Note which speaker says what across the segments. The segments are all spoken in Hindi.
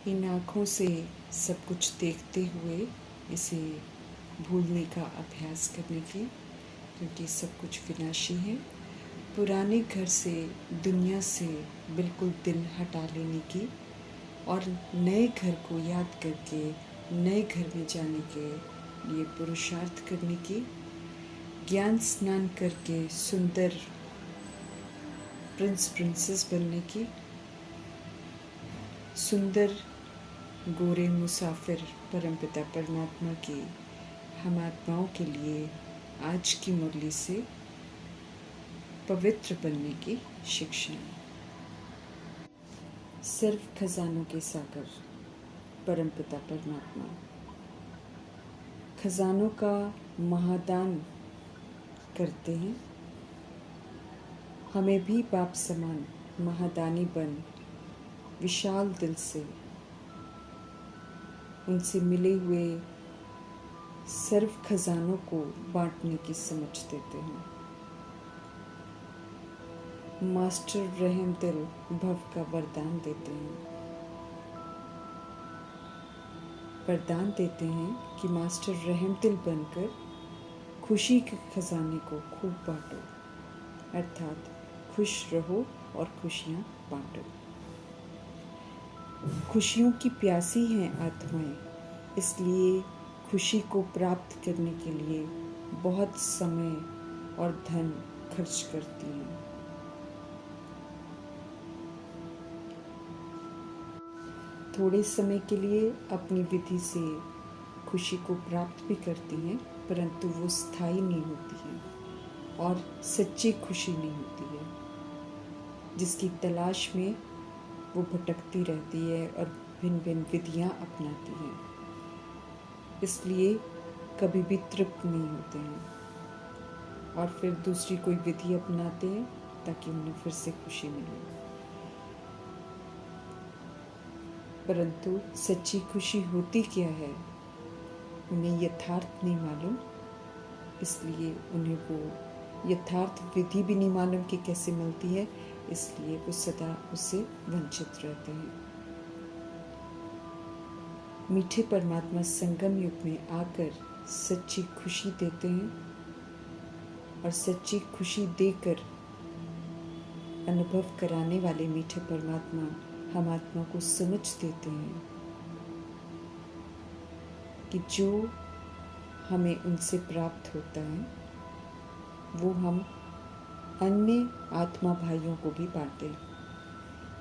Speaker 1: इन आँखों से सब कुछ देखते हुए इसे भूलने का अभ्यास करने की, क्योंकि सब कुछ विनाशी है। पुराने घर से, दुनिया से बिल्कुल दिल हटा लेने की और नए घर को याद करके नए घर में जाने के लिए पुरुषार्थ करने की, ज्ञान स्नान करके सुंदर प्रिंस प्रिंसेस बनने की, सुंदर गोरे मुसाफिर परमपिता परमात्मा की हम आत्माओं के लिए आज की मुरली से पवित्र बनने की शिक्षा। सर्व खजानों के सागर परमपिता परमात्मा खजानों का महादान करते हैं। हमें भी बाप समान महादानी बन विशाल दिल से उनसे मिले हुए सर्व खजानों को बांटने की समझ देते हैं। मास्टर रहम दिल भव का वरदान देते हैं। वरदान देते हैं कि मास्टर रहम दिल बनकर खुशी के खजाने को खूब बांटो, अर्थात खुश रहो और खुशियाँ बांटो। खुशियों की प्यासी हैं आत्माएं, इसलिए खुशी को प्राप्त करने के लिए बहुत समय और धन खर्च करती हैं। थोड़े समय के लिए अपनी विधि से खुशी को प्राप्त भी करती हैं, परंतु वो स्थायी नहीं होती है और सच्ची खुशी नहीं होती है, जिसकी तलाश में वो भटकती रहती है और भिन्न भिन्न विधियाँ अपनाती हैं। इसलिए कभी भी तृप्त नहीं होते हैं और फिर दूसरी कोई विधि अपनाते हैं ताकि उन्हें फिर से खुशी मिले। परंतु सच्ची खुशी होती क्या है, उन्हें यथार्थ नहीं मालूम, इसलिए उन्हें वो यथार्थ विधि भी नहीं मालूम कि कैसे मिलती है, इसलिए वो सदा उससे वंचित रहते हैं। मीठे परमात्मा संगम युग में आकर सच्ची खुशी देते हैं और सच्ची खुशी देकर अनुभव कराने वाले मीठे परमात्मा हम आत्मा को समझ देते हैं कि जो हमें उनसे प्राप्त होता है वो हम अन्य आत्मा भाइयों को भी बांटें।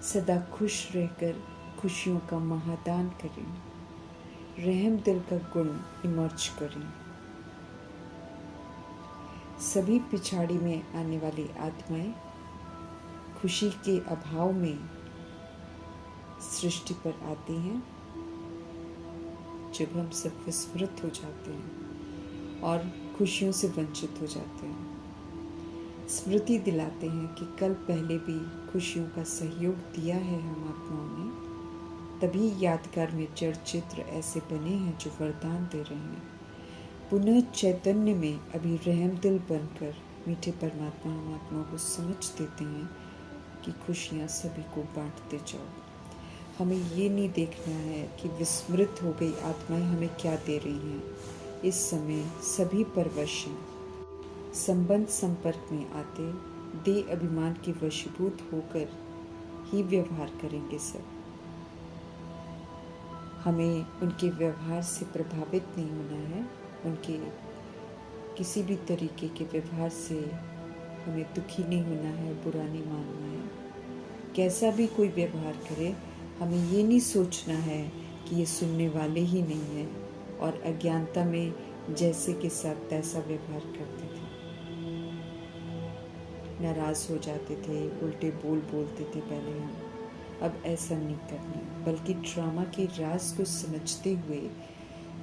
Speaker 1: सदा खुश रहकर खुशियों का महादान करें, रहम दिल का गुण इमर्ज करें। सभी पिछाड़ी में आने वाली आत्माएं खुशी के अभाव में सृष्टि पर आती हैं, जब हम सब विस्मृत हो जाते हैं और खुशियों से वंचित हो जाते हैं। स्मृति दिलाते हैं कि कल पहले भी खुशियों का सहयोग दिया है हम आत्माओं ने, तभी यादगार में जड़ चित्र ऐसे बने हैं जो वरदान दे रहे हैं। पुनः चैतन्य में अभी रहम दिल बनकर मीठे परमात्मा हम आत्माओं को समझ देते हैं कि खुशियाँ सभी को बांटते जाओ। हमें ये नहीं देखना है कि विस्मृत हो गई आत्माएं हमें क्या दे रही हैं। इस समय सभी परवश हैं, संबंध संपर्क में आते दे अभिमान के वशीभूत होकर ही व्यवहार करेंगे सब। हमें उनके व्यवहार से प्रभावित नहीं होना है, उनके किसी भी तरीके के व्यवहार से हमें दुखी नहीं होना है, बुरा नहीं मानना है। कैसा भी कोई व्यवहार करे, हमें ये नहीं सोचना है कि ये सुनने वाले ही नहीं हैं और अज्ञानता में जैसे के साथ तैसा व्यवहार करते थे, नाराज़ हो जाते थे, उल्टे बोल बोलते थे पहले हम। अब ऐसा नहीं करना, बल्कि ड्रामा के राज को समझते हुए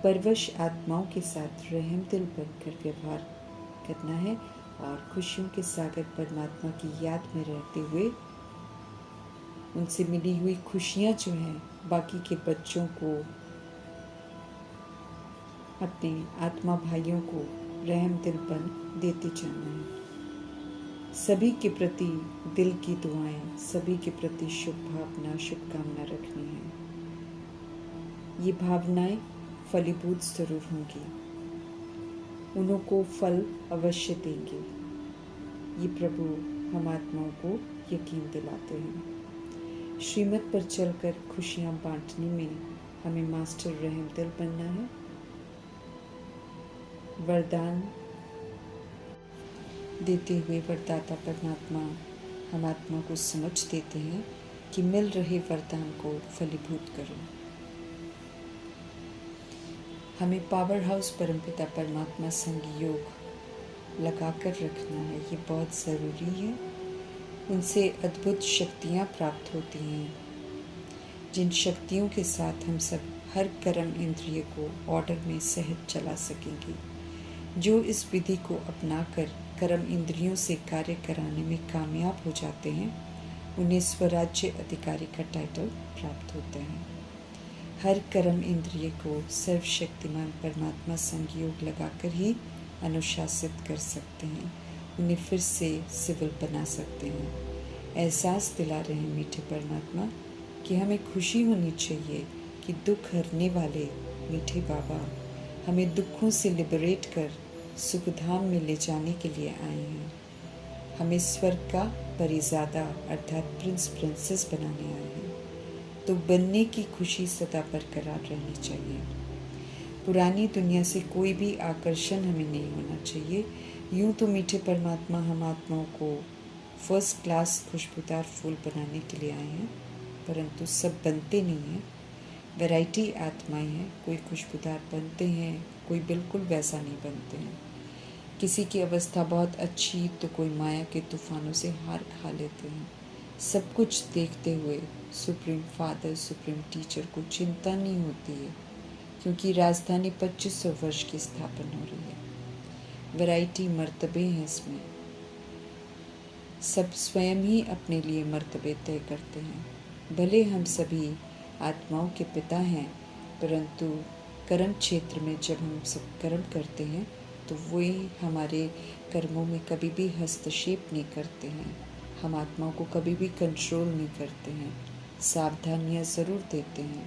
Speaker 1: परवश आत्माओं के साथ रहम दिल बनकर व्यवहार करना है और खुशियों के सागर परमात्मा की याद में रहते हुए उनसे मिली हुई खुशियाँ जो हैं बाकी के बच्चों को, अपने आत्मा भाइयों को रहम दिल बन देते जाना है। सभी के प्रति दिल की दुआएं, सभी के प्रति शुभ भावना, शुभकामना रखनी है। ये भावनाएं फलीभूत जरूर होंगी, उनको फल अवश्य देंगे। ये प्रभु हम आत्माओं को यकीन दिलाते हैं। श्रीमत पर चलकर खुशियां बांटने में हमें मास्टर रहम दिल बनना है। वरदान देते हुए वरदाता परमात्मा हम आत्मा को समझ देते हैं कि मिल रहे वरदान को फलीभूत करो। हमें पावर हाउस परमपिता परमात्मा संग योग लगाकर रखना है, ये बहुत ज़रूरी है। उनसे अद्भुत शक्तियाँ प्राप्त होती हैं, जिन शक्तियों के साथ हम सब हर कर्म इंद्रिय को ऑर्डर में सहज चला सकेंगे। जो इस विधि को अपनाकर कर्म इंद्रियों से कार्य कराने में कामयाब हो जाते हैं, उन्हें स्वराज्य अधिकारी का टाइटल प्राप्त होता है। हर कर्म इंद्रिय को सर्वशक्तिमान परमात्मा संयोग लगाकर ही अनुशासित कर सकते हैं, उन्हें फिर से सिविल बना सकते हैं। एहसास दिला रहे हैं मीठे परमात्मा कि हमें खुशी होनी चाहिए कि दुख हरने वाले मीठे बाबा हमें दुखों से लिबरेट कर सुखधाम में ले जाने के लिए आए हैं। हमें स्वर्ग का परिज़ादा अर्थात प्रिंस प्रिंसेस बनाने आए हैं, तो बनने की खुशी सदा बरकरार रहनी चाहिए। पुरानी दुनिया से कोई भी आकर्षण हमें नहीं होना चाहिए। यूं तो मीठे परमात्मा हम आत्माओं को फर्स्ट क्लास खुशबूदार फूल बनाने के लिए आए हैं, परंतु सब बनते नहीं हैं। वैरायटी आत्माएं हैं, कोई खुशबूदार बनते हैं, कोई बिल्कुल वैसा नहीं बनते हैं। किसी की अवस्था बहुत अच्छी तो कोई माया के तूफानों से हार खा लेते हैं। सब कुछ देखते हुए सुप्रीम फादर सुप्रीम टीचर को चिंता नहीं होती है, क्योंकि राजधानी 2500 वर्ष की स्थापना हो रही है। वैरायटी मर्तबे हैं इसमें, सब स्वयं ही अपने लिए मर्तबे तय करते हैं। भले हम सभी आत्माओं के पिता हैं, परंतु कर्म क्षेत्र में जब हम सब कर्म करते हैं तो वही हमारे कर्मों में कभी भी हस्तक्षेप नहीं करते हैं। हम आत्माओं को कभी भी कंट्रोल नहीं करते हैं। सावधानियाँ ज़रूर देते हैं,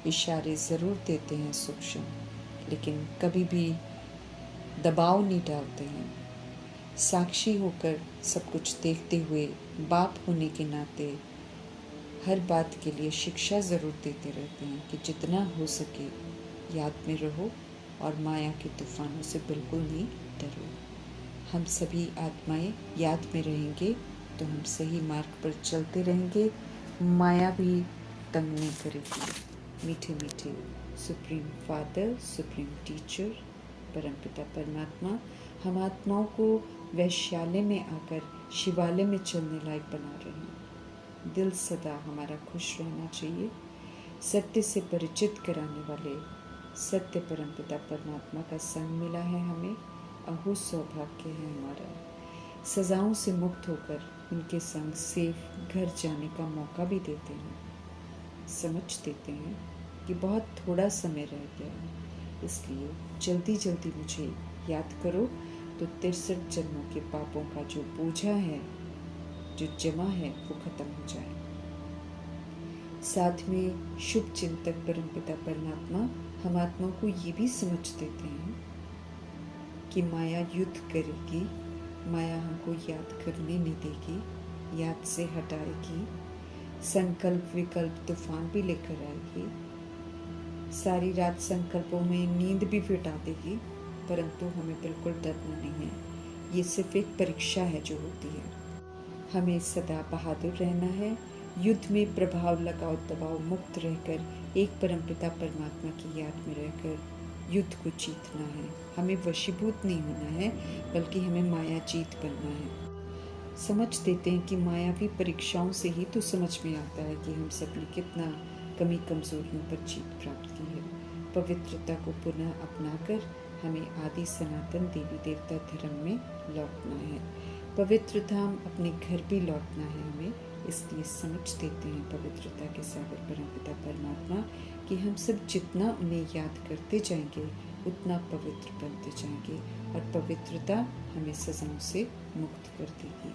Speaker 1: इशारे ज़रूर देते हैं सूक्ष्म, लेकिन कभी भी दबाव नहीं डालते हैं। साक्षी होकर सब कुछ देखते हुए बाप होने के नाते हर बात के लिए शिक्षा ज़रूर देते रहते हैं कि जितना हो सके याद में रहो और माया के तूफानों से बिल्कुल नहीं डरो। हम सभी आत्माएं याद में रहेंगे तो हम सही मार्ग पर चलते रहेंगे, माया भी तंग नहीं करेगी। मीठे मीठे सुप्रीम फादर सुप्रीम टीचर परमपिता परमात्मा हम आत्माओं को वैश्यालय में आकर शिवालय में चलने लायक बना रहे हैं। दिल सदा हमारा खुश रहना चाहिए। सत्य से परिचित कराने वाले सत्य परमपिता परमात्मा का संग मिला है हमें, अहो सौभाग्य है हमारा। सजाओं से मुक्त होकर उनके संग सेफ घर जाने का मौका भी देते हैं। समझ देते हैं कि बहुत थोड़ा समय रह गया है, इसलिए जल्दी जल्दी मुझे याद करो तो 63 जन्मों के पापों का जो बोझा है, जो जमा है, वो खत्म हो जाए। साथ में शुभ चिंतक परमपिता परमात्मा हम आत्मा को ये भी समझ देते हैं कि माया युद्ध करेगी, माया हमको याद करने नहीं देगी, याद से हटाएगी, संकल्प विकल्प तूफान भी लेकर आएगी, सारी रात संकल्पों में नींद भी फिटा देगी, परंतु हमें बिल्कुल डरना नहीं है। ये सिर्फ एक परीक्षा है जो होती है। हमें सदा बहादुर रहना है, युद्ध में प्रभाव लगाओ दबाव मुक्त रहकर एक परमपिता परमात्मा की याद में रहकर युद्ध को जीतना है। हमें वशीभूत नहीं होना है, बल्कि हमें माया जीत बनना है। समझ देते हैं कि मायावी परीक्षाओं से ही तो समझ में आता है कि हम सब ने कितना कमी कमजोरियों पर जीत प्राप्त की है। पवित्रता को पुनः अपनाकर हमें आदि सनातन देवी देवता धर्म में लौटना है। पवित्र धाम अपने घर भी लौटना है हमें, इसलिए समझ देते हैं पवित्रता के सागर परमपिता परमात्मा कि हम सब जितना उन्हें याद करते जाएंगे उतना पवित्र बनते जाएंगे, और पवित्रता हमें सजाओं से मुक्त कर देगी।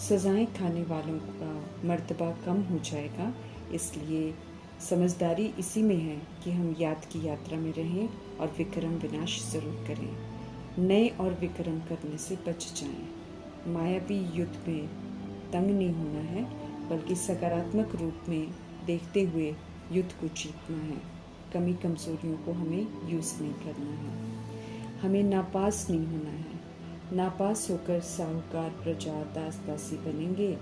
Speaker 1: सजाएं खाने वालों का मर्तबा कम हो जाएगा, इसलिए समझदारी इसी में है कि हम याद की यात्रा में रहें और विक्रम विनाश जरूर करें, नए और विक्रम करने से बच जाएं। मायावी युद्ध में तंग नहीं होना है, बल्कि सकारात्मक रूप में देखते हुए युद्ध को जीतना है। कमी कमजोरियों को हमें यूज़ नहीं करना है। हमें नापास नहीं होना है। नापास होकर साहूकार प्रजा दास दासी बनेंगे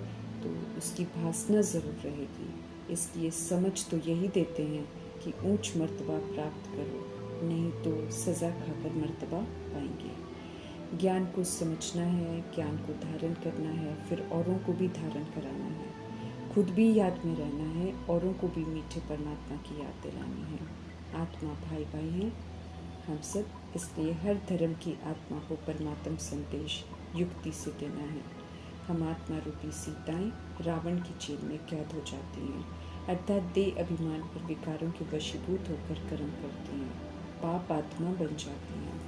Speaker 1: तो उसकी भासना ज़रूर रहेगी। इसलिए समझ तो यही देते हैं कि ऊंच मर्तबा प्राप्त करो, नहीं तो सज़ा खाकर मर्तबा पाएंगे। ज्ञान को समझना है, ज्ञान को धारण करना है, फिर औरों को भी धारण कराना है। खुद भी याद में रहना है, औरों को भी मीठे परमात्मा की याद दिलानी है। आत्मा भाई भाई हैं हम सब, इसलिए हर धर्म की आत्मा को परमात्म संदेश युक्ति से देना है। हम आत्मा रूपी सीताएं रावण की जेल में कैद हो जाती हैं, अर्थात देह अभिमान और विकारों के वशीभूत होकर कर्म करती हैं, पाप आत्मा बन जाती हैं।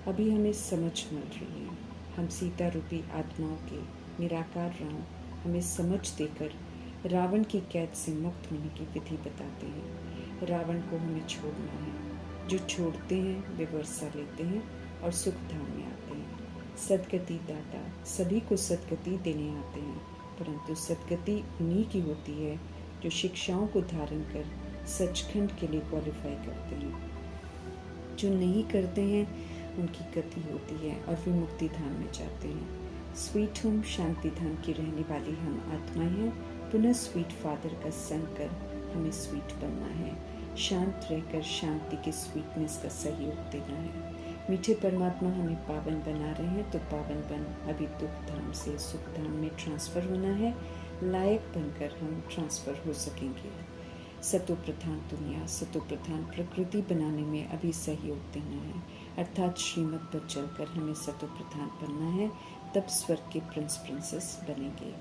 Speaker 1: अभी हमें समझ मिल रही है। हम सीता रूपी आत्माओं के निराकार राम हमें समझ देकर रावण की कैद से मुक्त होने की विधि बताते हैं। रावण को हमें छोड़ना है। जो छोड़ते हैं वे वर्षा लेते हैं और सुख धाम में आते हैं। सदगति दाता सभी को सदगति देने आते हैं, परंतु सदगति उन्हीं की होती है जो शिक्षाओं को धारण कर सचखंड के लिए क्वालिफाई करते हैं। जो नहीं करते हैं उनकी गति होती है और वे मुक्ति धाम में जाते हैं। स्वीट होम शांति धाम की रहने वाली हम आत्माएं हैं। पुनः स्वीट फादर का संग कर हमें स्वीट बनना है। शांत रहकर शांति के स्वीटनेस का सहयोग देना है। मीठे परमात्मा हमें पावन बना रहे हैं, तो पावन बन अभी दुख धाम से सुख धाम में ट्रांसफ़र होना है। लायक बनकर हम ट्रांसफ़र हो सकेंगे। सतो प्रधान दुनिया, सतो प्रधान प्रकृति बनाने में अभी सहयोग देना है, अर्थात श्रीमत पर चलकर हमें सतो प्रधान बनना है। तब स्वर्ग के प्रिंस प्रिंसेस बनेंगे।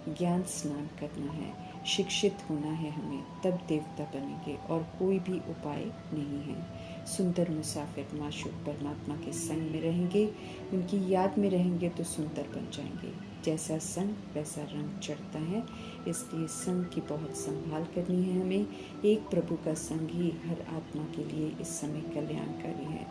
Speaker 1: ज्ञान स्नान करना है, शिक्षित होना है हमें, तब देवता बनेंगे और कोई भी उपाय नहीं है। सुंदर मुसाफिर माशूक परमात्मा के संग में रहेंगे, उनकी याद में रहेंगे तो सुंदर बन जाएंगे। जैसा संग वैसा रंग चढ़ता है, इसलिए संग की बहुत संभाल करनी है हमें। एक प्रभु का संग ही हर आत्मा के लिए इस समय कल्याणकारी है।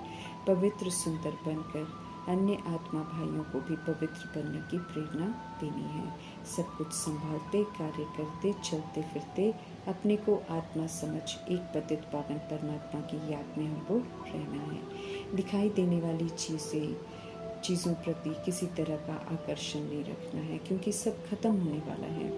Speaker 1: पवित्र सुंदर बनकर अन्य आत्मा भाइयों को भी पवित्र बनने की प्रेरणा देनी है। सब कुछ संभालते, कार्य करते, चलते फिरते अपने को आत्मा समझ एक पतित पावन परमात्मा की याद में हमको रहना है। दिखाई देने वाली चीज़ों प्रति किसी तरह का आकर्षण नहीं रखना है, क्योंकि सब खत्म होने वाला है।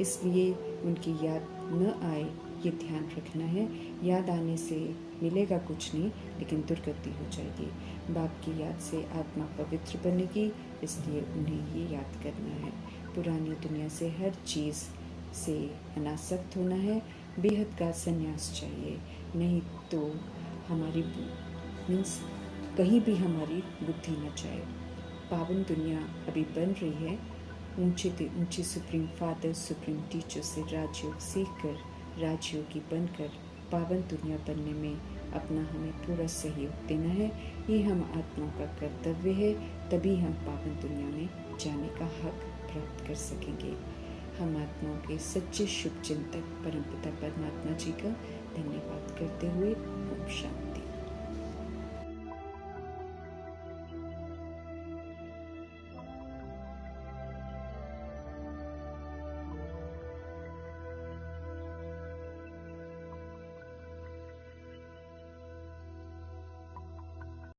Speaker 1: इसलिए उनकी याद न आए ये ध्यान रखना है। याद आने से मिलेगा कुछ नहीं, लेकिन दुर्गति हो जाएगी। बाप की याद से आत्मा पवित्र बनेगी, इसलिए उन्हें ये याद करना है। पुरानी दुनिया से हर चीज़ से अनासक्त होना है। बेहद का संन्यास चाहिए, नहीं तो हमारी मीन्स कहीं भी हमारी बुद्धि न जाए। पावन दुनिया अभी बन रही है। ऊंचे सुप्रीम फादर सुप्रीम टीचर से राजयोग सीखकर राजयोगी बनकर पावन दुनिया बनने में अपना हमें पूरा सहयोग देना है। ये हम आत्माओं का कर्तव्य है, तभी हम पावन दुनिया में जाने का हक प्राप्त कर सकेंगे। हम आत्माओं के सच्चे शुभ चिंतक परमपिता परमात्मा जी का धन्यवाद करते हुए ओम शांति।